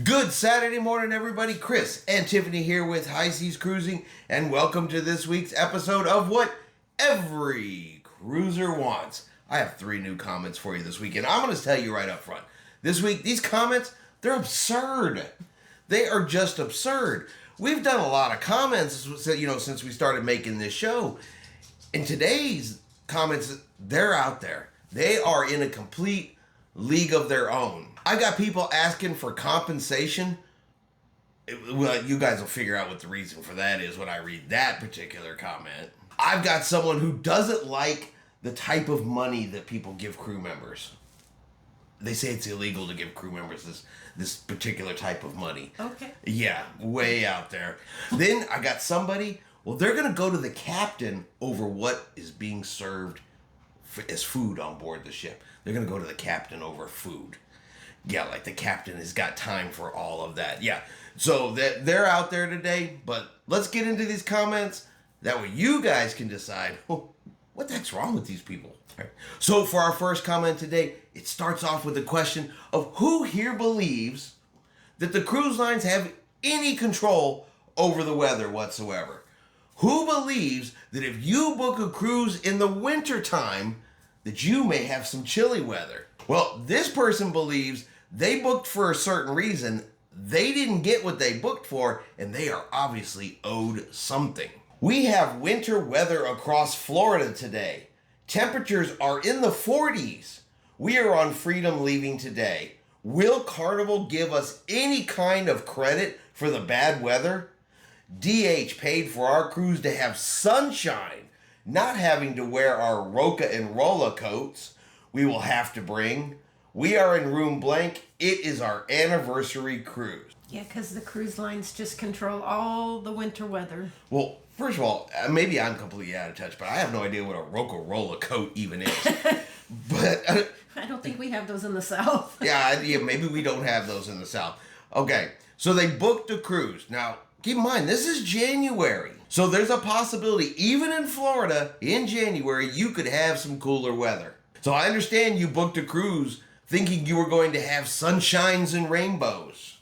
Good Saturday morning, everybody. Chris and Tiffany here with High Seas Cruising, and welcome to this week's episode of What Every Cruiser Wants. I have 3 new comments for you this week, and I'm going to tell you right up front. This week, these comments, they're absurd. They are just absurd. We've done a lot of comments, since we started making this show. And today's comments, they're out there. They are in a complete league of their own. I got people asking for compensation. Well, you guys will figure out what the reason for that is when I read that particular comment. I've got someone who doesn't like the type of money that people give crew members. They say it's illegal to give crew members this particular type of money. Okay. Yeah, way out there. Then I got somebody, they're going to go to the captain over what is being served as food on board the ship. They're going to go to the captain over food. Yeah, like the captain has got time for all of that. Yeah, so they're out there today, but let's get into these comments. That way you guys can decide, what the heck's wrong with these people? Right. So for our first comment today, it starts off with the question of who here believes that the cruise lines have any control over the weather whatsoever? Who believes that if you book a cruise in the wintertime, that you may have some chilly weather? Well, this person believes they booked for a certain reason, they didn't get what they booked for, and they are obviously owed something. We have winter weather across Florida today. Temperatures are in the 40s. We are on Freedom leaving today. Will Carnival give us any kind of credit for the bad weather? DH paid for our cruise to have sunshine, not having to wear our Roca and Rolla coats we will have to bring. We are in room blank. It is our anniversary cruise. Yeah, because the cruise lines just control all the winter weather. Well, first of all, maybe I'm completely out of touch, but I have no idea what a Roca Rolla coat even is. But I don't think we have those in the South. yeah, maybe we don't have those in the South. Okay, so they booked a cruise. Now, keep in mind, this is January. So there's a possibility, even in Florida, in January, you could have some cooler weather. So I understand you booked a cruise thinking you were going to have sunshines and rainbows.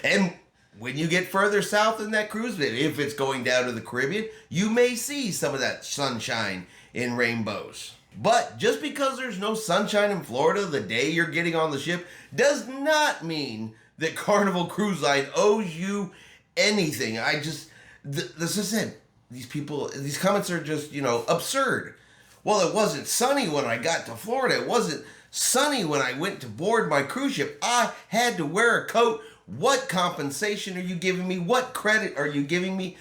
And when you get further south in that cruise, if it's going down to the Caribbean, you may see some of that sunshine and rainbows. But just because there's no sunshine in Florida the day you're getting on the ship does not mean that Carnival Cruise Line owes you anything. This is it. These comments are just, absurd. Well, it wasn't sunny when I got to Florida. It wasn't sunny when I went to board my cruise ship. I had to wear a coat. What compensation are you giving me? What credit are you giving me?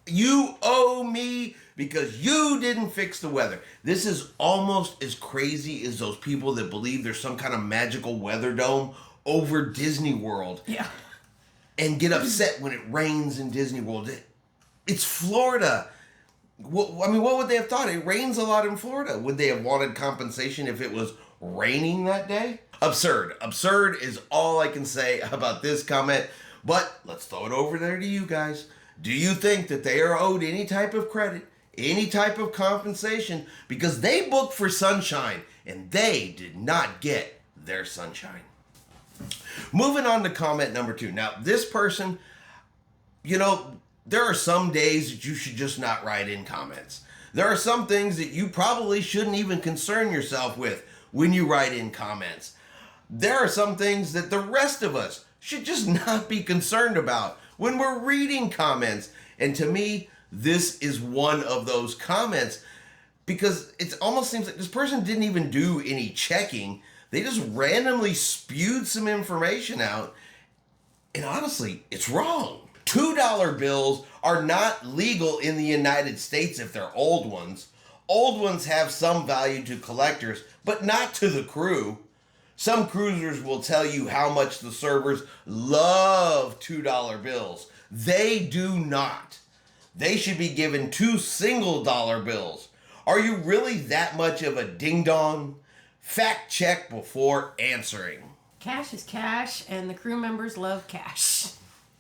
You owe me because you didn't fix the weather. This is almost as crazy as those people that believe there's some kind of magical weather dome over Disney World. Yeah. And get upset when it rains in Disney World. It's Florida. What would they have thought? It rains a lot in Florida. Would they have wanted compensation if it was raining that day? Absurd. Absurd is all I can say about this comment. But let's throw it over there to you guys. Do you think that they are owed any type of credit, any type of compensation, because they booked for sunshine and they did not get their sunshine? Moving on to comment number 2. Now, this person, there are some days that you should just not write in comments. There are some things that you probably shouldn't even concern yourself with when you write in comments. There are some things that the rest of us should just not be concerned about when we're reading comments. And to me, this is one of those comments because it almost seems like this person didn't even do any checking. They just randomly spewed some information out. And honestly, it's wrong. $2 bills are not legal in the United States if they're old ones. Old ones have some value to collectors, but not to the crew. Some cruisers will tell you how much the servers love $2 bills. They do not. They should be given 2 single dollar bills. Are you really that much of a ding-dong? Fact check before answering. Cash is cash, and the crew members love cash.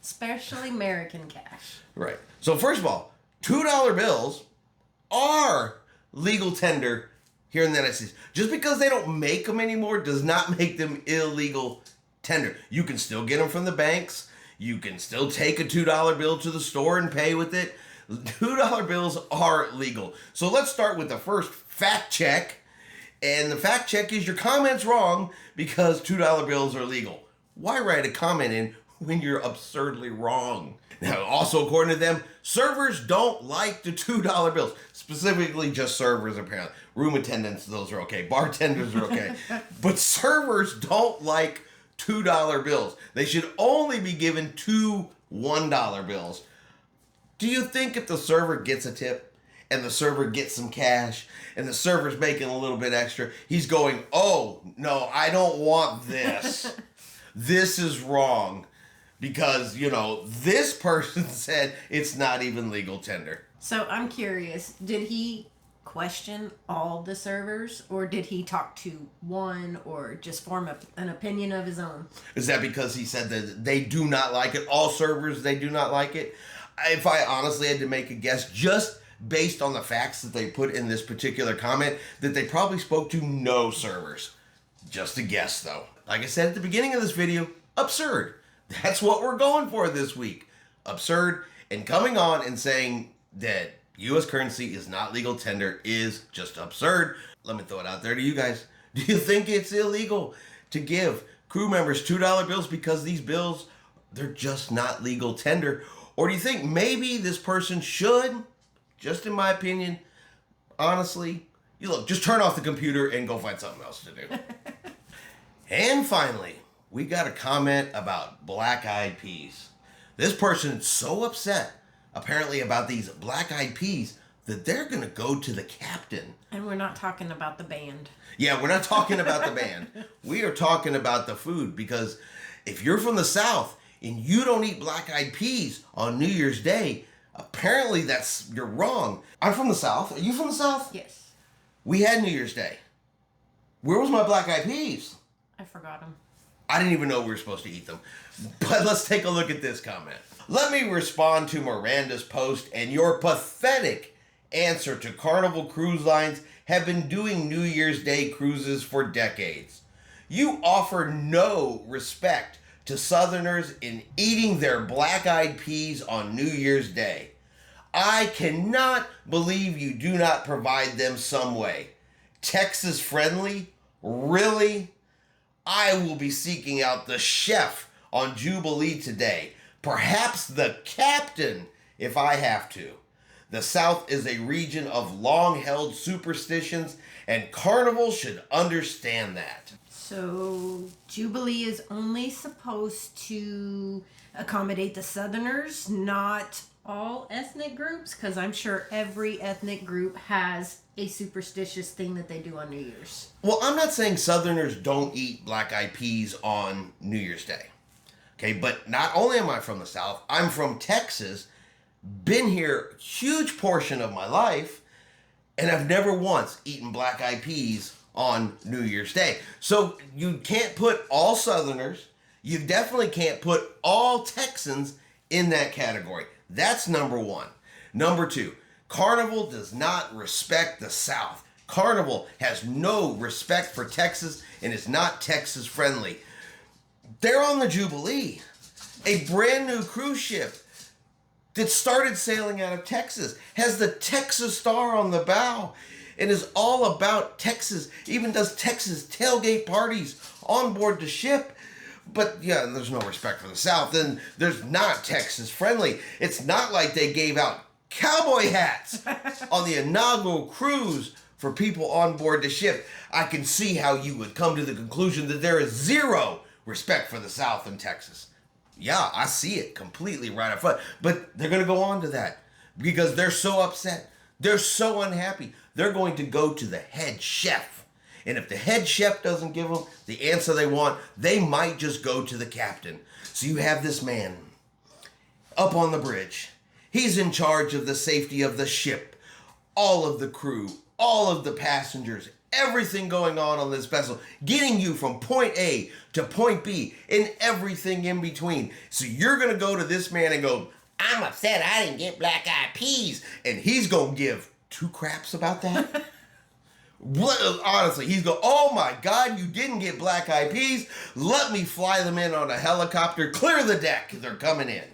Especially American cash. Right. So first of all, $2 bills are legal tender here in the United States. Just because they don't make them anymore does not make them illegal tender. You can still get them from the banks. You can still take a $2 bill to the store and pay with it. $2 bills are legal. So let's start with the first fact check. And the fact check is your comment's wrong because $2 bills are legal. Why write a comment in when you're absurdly wrong? Now, also according to them, servers don't like the $2 bills. Specifically just servers, apparently. Room attendants, those are okay. Bartenders are okay. But servers don't like $2 bills. They should only be given two $1 bills. Do you think if the server gets a tip and the server gets some cash and the server's making a little bit extra, he's going, oh, no, I don't want this. This is wrong because, this person said it's not even legal tender. So I'm curious, did he question all the servers, or did he talk to one, or just form an opinion of his own? Is that because he said that they do not like it? All servers, they do not like it? If I honestly had to make a guess, just based on the facts that they put in this particular comment, that they probably spoke to no servers. Just a guess, though. Like I said at the beginning of this video, absurd. That's what we're going for this week. Absurd. And coming on and saying that U.S. currency is not legal tender is just absurd. Let me throw it out there to you guys. Do you think it's illegal to give crew members $2 bills because these bills, they're just not legal tender? Or do you think maybe this person should, just in my opinion, honestly, just turn off the computer and go find something else to do? And finally, we got a comment about Blackeyed Peas. This person's so upset, apparently, about these Blackeyed Peas that they're going to go to the captain. And we're not talking about the band. Yeah, we're not talking about the band. We are talking about the food, because if you're from the South and you don't eat Blackeyed Peas on New Year's Day, apparently you're wrong. I'm from the South. Are you from the South? Yes. We had New Year's Day. Where was my Blackeyed Peas? I forgot them. I didn't even know we were supposed to eat them. But let's take a look at this comment. Let me respond to Miranda's post and your pathetic answer to Carnival Cruise Lines have been doing New Year's Day cruises for decades. You offer no respect to Southerners in eating their Blackeyed Peas on New Year's Day. I cannot believe you do not provide them some way. Texas friendly? Really? I will be seeking out the chef on Jubilee today. Perhaps the captain if I have to. The South is a region of long-held superstitions, and Carnival should understand that. So Jubilee is only supposed to accommodate the Southerners, not all ethnic groups? Because I'm sure every ethnic group has a superstitious thing that they do on New Year's. Well, I'm not saying Southerners don't eat Blackeyed Peas on New Year's Day. Okay, but not only am I from the South, I'm from Texas, been here a huge portion of my life, and I've never once eaten Blackeyed Peas on New Year's Day. So you can't put all Southerners, you definitely can't put all Texans in that category. That's number one. Number two, Carnival does not respect the South. Carnival has no respect for Texas and is not Texas friendly. They're on the Jubilee, a brand new cruise ship that started sailing out of Texas, has the Texas star on the bow, and is all about Texas, even does Texas tailgate parties on board the ship. But yeah, there's no respect for the South, then there's not Texas friendly. It's not like they gave out cowboy hats on the inaugural cruise for people on board the ship. I can see how you would come to the conclusion that there is zero respect for the South in Texas. Yeah, I see it completely right up front. But they're going to go on to that because they're so upset. They're so unhappy. They're going to go to the head chef. And if the head chef doesn't give them the answer they want, they might just go to the captain. So you have this man up on the bridge. He's in charge of the safety of the ship, all of the crew, all of the passengers, everything going on this vessel, getting you from point A to point B and everything in between. So you're going to go to this man and go, I'm upset I didn't get Blackeyed Peas. And he's going to give two craps about that? Honestly, he's going, oh my God, you didn't get Blackeyed Peas. Let me fly them in on a helicopter. Clear the deck. They're coming in.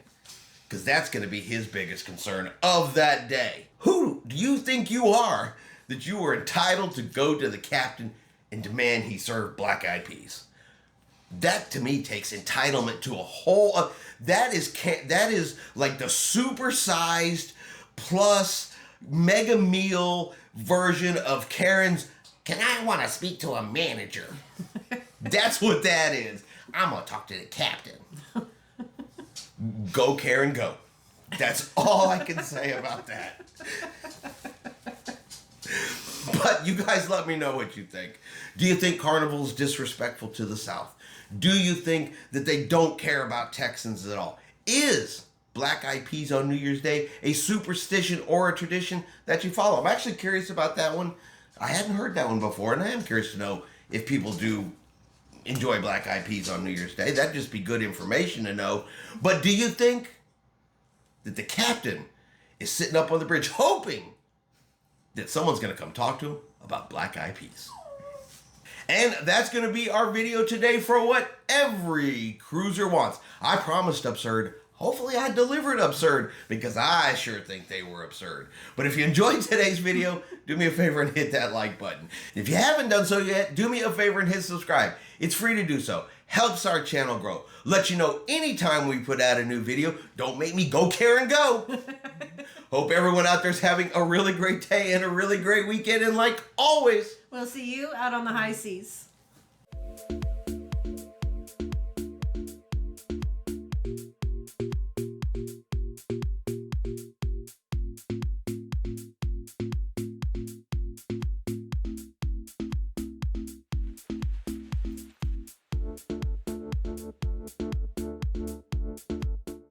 Because that's going to be his biggest concern of that day. Who do you think you are that you were entitled to go to the captain and demand he serve Blackeyed Peas? That to me takes entitlement to a whole. That is like the supersized plus mega meal version of Karen's. Can I want to speak to a manager? That's what that is. I'm gonna talk to the captain. Go Karen, go. That's all I can say about that. But you guys let me know what you think. Do you think Carnival's disrespectful to the South? Do you think that they don't care about Texans at all? Is Blackeyed Peas on New Year's Day a superstition or a tradition that you follow? I'm actually curious about that one. I hadn't heard that one before, and I am curious to know if people do enjoy Blackeyed Peas on New Year's Day. That'd just be good information to know. But do you think that the captain is sitting up on the bridge hoping that someone's going to come talk to him about Blackeyed Peas? And that's going to be our video today for what every cruiser wants. I promised absurd. Hopefully I delivered absurd, because I sure think they were absurd. But if you enjoyed today's video, do me a favor and hit that like button. If you haven't done so yet, do me a favor and hit subscribe. It's free to do so. Helps our channel grow. Let you know anytime we put out a new video. Don't make me go Karen go. Hope everyone out there's having a really great day and a really great weekend. And like always, We'll see you out on the high seas.